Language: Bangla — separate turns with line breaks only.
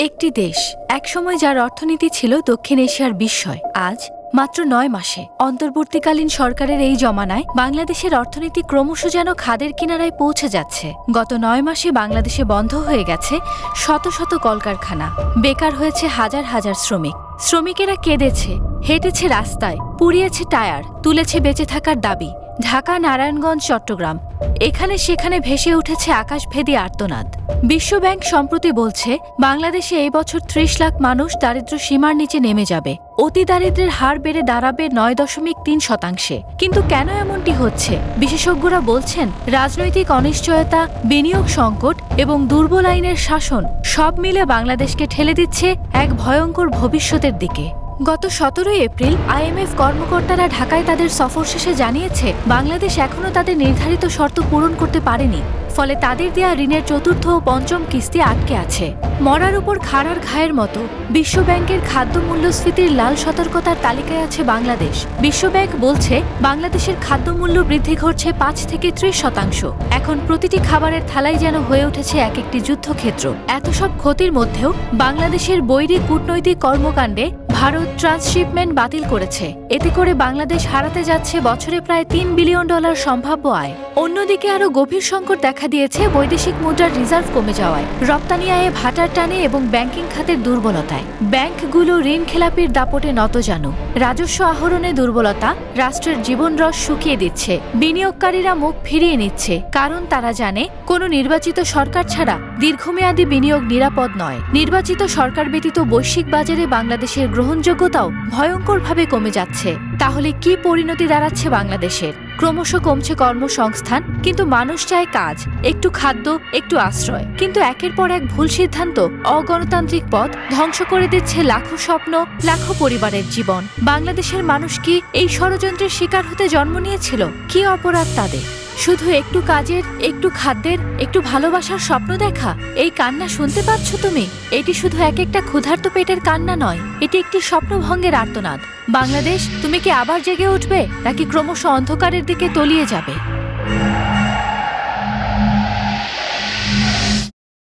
একটি দেশ একসময় যার অর্থনীতি ছিল দক্ষিণ এশিয়ার বিস্ময়, আজ মাত্র ৯ মাসে অন্তর্বর্তীকালীন সরকারের এই জমানায় বাংলাদেশের অর্থনীতি ক্রমশ যেন খাদের কিনারায় পৌঁছে যাচ্ছে। গত ৯ মাসে বাংলাদেশে বন্ধ হয়ে গেছে শত শত কলকারখানা, বেকার হয়েছে হাজার হাজার শ্রমিক। শ্রমিকেরা কেঁদেছে, হেঁটেছে রাস্তায়, পুড়িয়েছে টায়ার, তুলেছে বেঁচে থাকার দাবি। ঢাকা, নারায়ণগঞ্জ, চট্টগ্রাম, এখানে সেখানে ভেসে উঠেছে আকাশভেদী আর্তনাদ। বিশ্বব্যাংক সম্প্রতি বলছে বাংলাদেশে এই বছর ৩০ লাখ মানুষ দারিদ্র সীমার নিচে নেমে যাবে। অতি দারিদ্রের হার বেড়ে দাঁড়াবে ৯.৩%। কিন্তু কেন এমনটি হচ্ছে? বিশেষজ্ঞরা বলছেন রাজনৈতিক অনিশ্চয়তা, বিনিয়োগ সংকট এবং দুর্বল আইনের শাসন সব মিলে বাংলাদেশকে ঠেলে দিচ্ছে এক ভয়ঙ্কর ভবিষ্যতের দিকে। গত ১৭ এপ্রিল আইএমএফ কর্মকর্তারা ঢাকায় তাদের সফর শেষে জানিয়েছে বাংলাদেশ এখনও তাদের নির্ধারিত শর্ত পূরণ করতে পারেনি, ফলে তাদের দেয়া ঋণের চতুর্থ ও পঞ্চম কিস্তি আটকে আছে। মরার উপর খাড়ার ঘায়ের মতো বিশ্বব্যাংকের খাদ্য মূল্যস্ফীতির লাল সতর্কতার তালিকায় আছে বাংলাদেশ। বিশ্বব্যাংক বলছে বাংলাদেশের খাদ্যমূল্য বৃদ্ধি ঘটছে ৫ থেকে ৩০%। এখন প্রতিটি খাবারের থালাই যেন হয়ে উঠেছে এক একটি যুদ্ধক্ষেত্র। এত সব ক্ষতির মধ্যেও বাংলাদেশের বৈরী কূটনৈতিক কর্মকাণ্ডে ভারত ট্রান্সশিপমেন্ট বাতিল করেছে। এতে করে বাংলাদেশ হারাতে যাচ্ছে বছরে প্রায় $৩ বিলিয়ন সম্ভাব্য আয়। অন্যদিকে আরও গভীর সংকট দেখা দিয়েছে বৈদেশিক মুদ্রার রিজার্ভ কমে যাওয়ায়, রপ্তানি আয়ে ভাটার টানে এবং ব্যাংকিং খাতের দুর্বলতায়। ব্যাংকগুলো ঋণ খেলাপির দাপটে নতজানু। রাজস্ব আহরণে দুর্বলতা রাষ্ট্রের জীবনরস শুকিয়ে দিচ্ছে। বিনিয়োগকারীরা মুখ ফিরিয়ে নিচ্ছে, কারণ তারা জানে কোনো নির্বাচিত সরকার ছাড়া দীর্ঘমেয়াদী বিনিয়োগ নিরাপদ নয়। নির্বাচিত সরকার ব্যতীত বৈশ্বিক বাজারে বাংলাদেশের গ্রহণযোগ্যতাও ভয়ঙ্করভাবে কমে যাচ্ছে। তাহলে কি পরিণতি দাঁড়াচ্ছে বাংলাদেশের? ক্রমশ কমছে কর্মসংস্থান, কিন্তু মানুষ চায় কাজ, একটু খাদ্য, একটু আশ্রয়। কিন্তু একের পর এক ভুল সিদ্ধান্ত, অগণতান্ত্রিক পথ ধ্বংস করে দিচ্ছে লাখো স্বপ্ন, লাখো পরিবারের জীবন। বাংলাদেশের মানুষ কি এই ষড়যন্ত্রের শিকার হতে জন্ম নিয়েছিল? কি অপরাধ তাদের? শুধু একটু কাজের, একটু খাদ্যের, একটু ভালোবাসার স্বপ্ন দেখা? এই কান্না শুনতে পাচ্ছ তুমি? এটি শুধু এক একটা ক্ষুধার্ত পেটের কান্না নয়, এটি একটি স্বপ্নভঙ্গের আর্তনাদ। বাংলাদেশ, তুমি কি আবার জেগে উঠবে, নাকি ক্রমশ অন্ধকারের দিকে তলিয়ে যাবে?